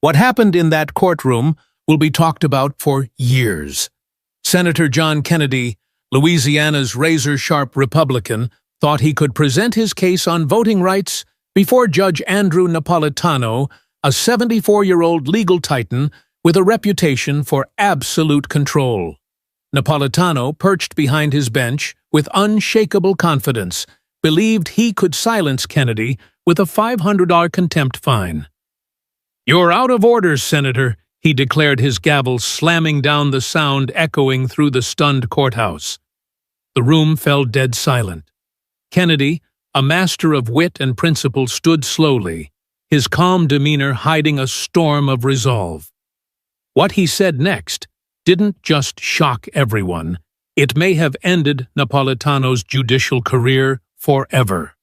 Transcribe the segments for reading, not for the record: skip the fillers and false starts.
What happened in that courtroom will be talked about for years. Senator John Kennedy, Louisiana's razor-sharp Republican, thought he could present his case on voting rights before Judge Andrew Napolitano, a 74-year-old legal titan with a reputation for absolute control. Napolitano, perched behind his bench with unshakable confidence, believed he could silence Kennedy with a $500 contempt fine. "You're out of order, Senator," he declared, his gavel slamming down, the sound echoing through the stunned courthouse. The room fell dead silent. Kennedy, a master of wit and principle, stood slowly, his calm demeanor hiding a storm of resolve. What he said next didn't just shock everyone. It may have ended Napolitano's judicial career forever.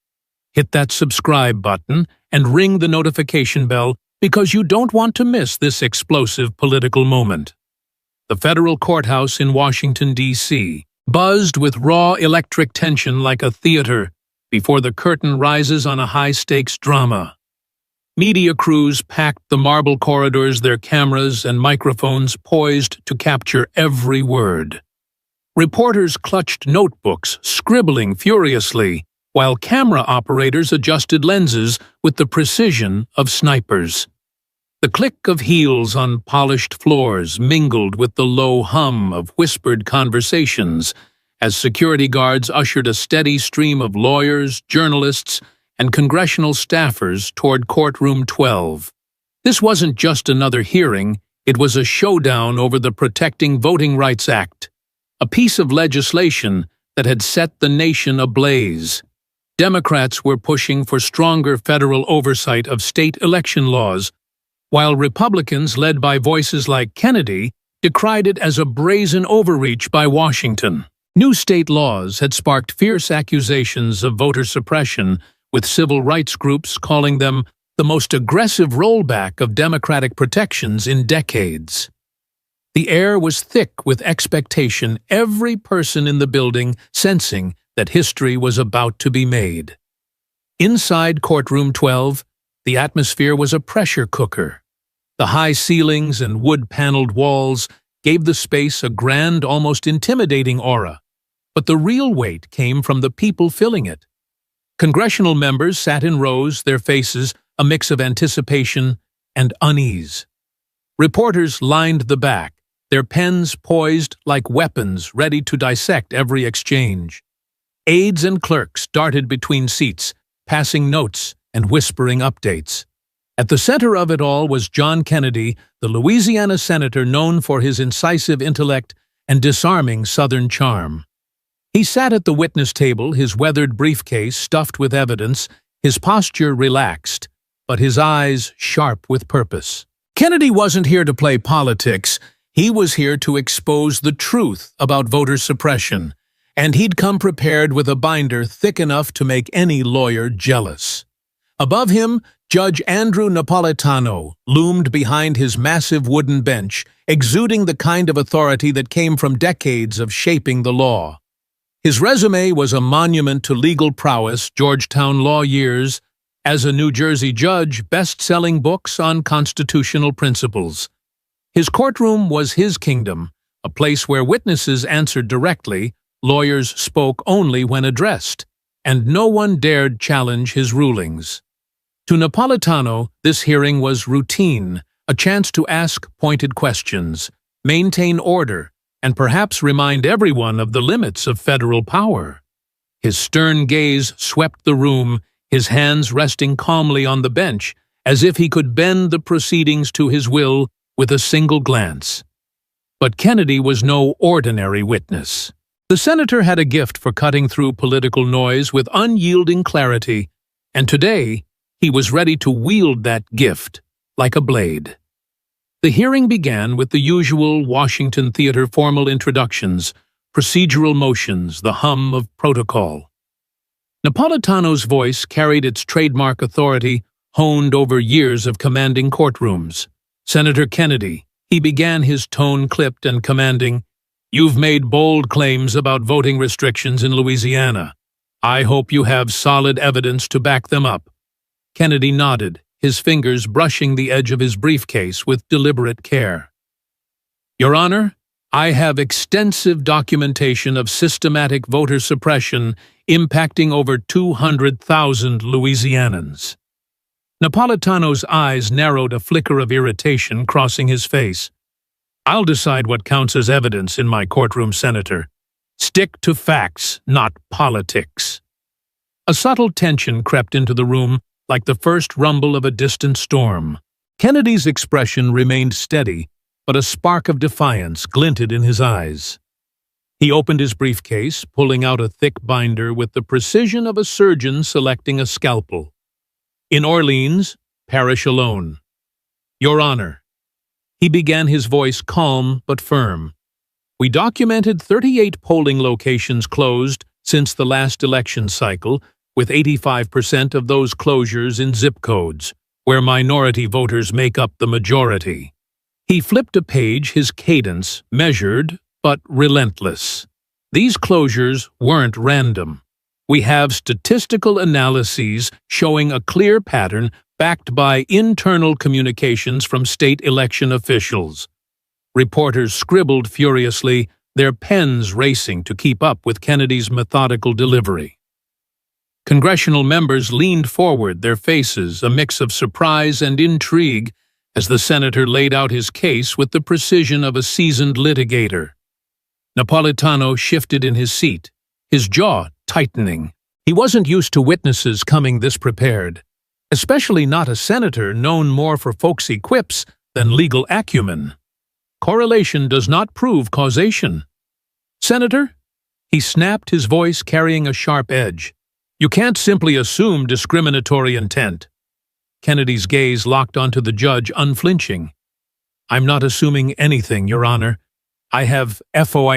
Hit that subscribe button and ring the notification bell because you don't want to miss this explosive political moment. The federal courthouse in Washington, D.C., buzzed with raw electric tension like a theater before the curtain rises on a high-stakes drama. Media crews packed the marble corridors, their cameras and microphones poised to capture every word. Reporters clutched notebooks, scribbling furiously, while camera operators adjusted lenses with the precision of snipers. The click of heels on polished floors mingled with the low hum of whispered conversations as security guards ushered a steady stream of lawyers, journalists, and congressional staffers toward Courtroom 12. This wasn't just another hearing, it was a showdown over the Protecting Voting Rights Act, a piece of legislation that had set the nation ablaze. Democrats were pushing for stronger federal oversight of state election laws, while Republicans, led by voices like Kennedy, decried it as a brazen overreach by Washington. New state laws had sparked fierce accusations of voter suppression, with civil rights groups calling them the most aggressive rollback of democratic protections in decades. The air was thick with expectation, every person in the building sensing that history was about to be made. Inside Courtroom 12, the atmosphere was a pressure cooker. The high ceilings and wood-paneled walls gave the space a grand, almost intimidating aura. But the real weight came from the people filling it. Congressional members sat in rows, their faces a mix of anticipation and unease. Reporters lined the back, their pens poised like weapons ready to dissect every exchange. Aides and clerks darted between seats, passing notes and whispering updates. At the center of it all was John Kennedy, the Louisiana senator known for his incisive intellect and disarming Southern charm. He sat at the witness table, his weathered briefcase stuffed with evidence, his posture relaxed, but his eyes sharp with purpose. Kennedy wasn't here to play politics. He was here to expose the truth about voter suppression, and he'd come prepared with a binder thick enough to make any lawyer jealous. Above him, Judge Andrew Napolitano loomed behind his massive wooden bench, exuding the kind of authority that came from decades of shaping the law. His resume was a monument to legal prowess, Georgetown law years, as a New Jersey judge, best-selling books on constitutional principles. His courtroom was his kingdom, a place where witnesses answered directly, lawyers spoke only when addressed, and no one dared challenge his rulings. To Napolitano, this hearing was routine, a chance to ask pointed questions, maintain order, and perhaps remind everyone of the limits of federal power. His stern gaze swept the room, his hands resting calmly on the bench, as if he could bend the proceedings to his will with a single glance. But Kennedy was no ordinary witness. The senator had a gift for cutting through political noise with unyielding clarity, and today he was ready to wield that gift like a blade. The hearing began with the usual Washington theater formal introductions, procedural motions, the hum of protocol. Napolitano's voice carried its trademark authority, honed over years of commanding courtrooms. "Senator Kennedy," he began, his tone clipped and commanding, "you've made bold claims about voting restrictions in Louisiana. I hope you have solid evidence to back them up." Kennedy nodded, his fingers brushing the edge of his briefcase with deliberate care. Your Honor, I have extensive documentation of systematic voter suppression impacting over 200,000 Louisianans. Napolitano's eyes narrowed, a flicker of irritation crossing his face. I'll decide what counts as evidence in my courtroom, Senator. Stick to facts, not politics. A subtle tension crept into the room, like the first rumble of a distant storm. Kennedy's expression remained steady, but a spark of defiance glinted in his eyes. He opened his briefcase, pulling out a thick binder with the precision of a surgeon selecting a scalpel. In Orleans, perish alone. Your Honor. He began, his voice calm but firm. We documented 38 polling locations closed since the last election cycle, with 85% of those closures in zip codes, where minority voters make up the majority. He flipped a page, his cadence measured but relentless. These closures weren't random. We have statistical analyses showing a clear pattern backed by internal communications from state election officials. Reporters scribbled furiously, their pens racing to keep up with Kennedy's methodical delivery. Congressional members leaned forward, their faces a mix of surprise and intrigue, as the senator laid out his case with the precision of a seasoned litigator. Napolitano shifted in his seat, his jaw tightening. He wasn't used to witnesses coming this prepared, especially not a senator known more for folksy quips than legal acumen. Correlation does not prove causation. Senator, he snapped, his voice carrying a sharp edge. You can't simply assume discriminatory intent. Kennedy's gaze locked onto the judge, unflinching. I'm not assuming anything, Your Honor. I have FOI